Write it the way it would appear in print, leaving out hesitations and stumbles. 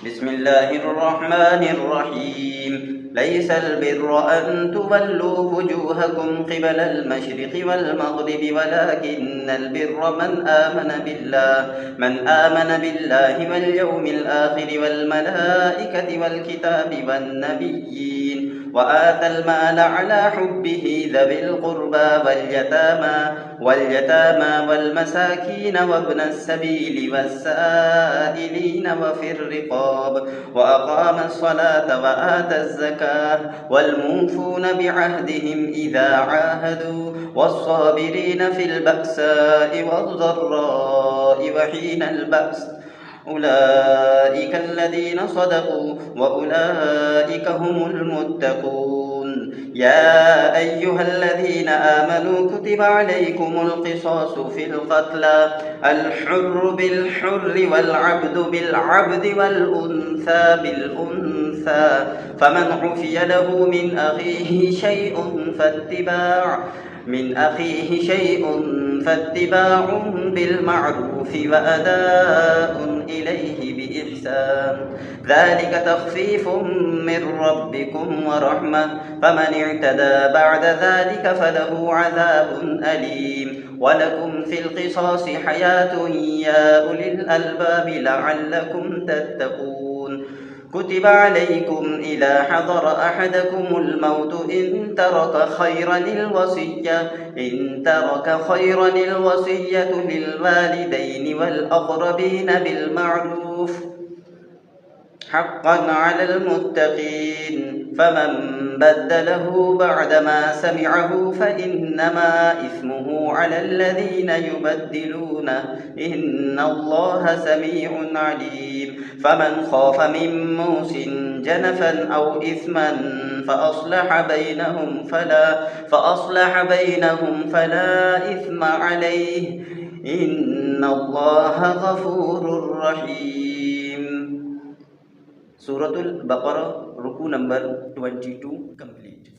بسم الله الرحمن الرحيم. ليس البر أن تولوا وجوهكم قبل المشرق والمغرب ولكن البر من آمن بالله واليوم الآخر والملائكة والكتاب والنبيين وآتى المال على حبه ذوي القربى واليتامى والمساكين وابن السبيل والسائلين وفي الرقاب وأقام الصلاة وآتى الزكاة والموفون بعهدهم إذا عاهدوا والصابرين في البأساء والضراء وحين البأس أولئك الذين صدقوا وأولئك هم المتقون. يا أيها الذين آمنوا كتب عليكم القصاص في القتلى الحر بالحر والعبد بالعبد والأنثى بالأنثى فمن عفي له من أخيه شيء فاتباع بالمعروف وأداء إليه بإحسان ذلك تخفيف من ربكم ورحمة فمن اعتدى بعد ذلك فله عذاب أليم. ولكم في القصاص حياة يا أولي الألباب لعلكم تتقون. كتب عليكم إذا حضر أحدكم الموت إن ترك خيرا الوصية للوالدين والأقربين بالمعروف حقا على المتقين. فمن بدله بعدما سمعه فإنما إثمه على الذين يبدلونه إن الله سميع عليم. فمن خاف من موص جنفا أو إثما فأصلح بينهم فلا إثم عليه إن الله غفور رحيم. Suratul Baqarah, ruku number 22 complete.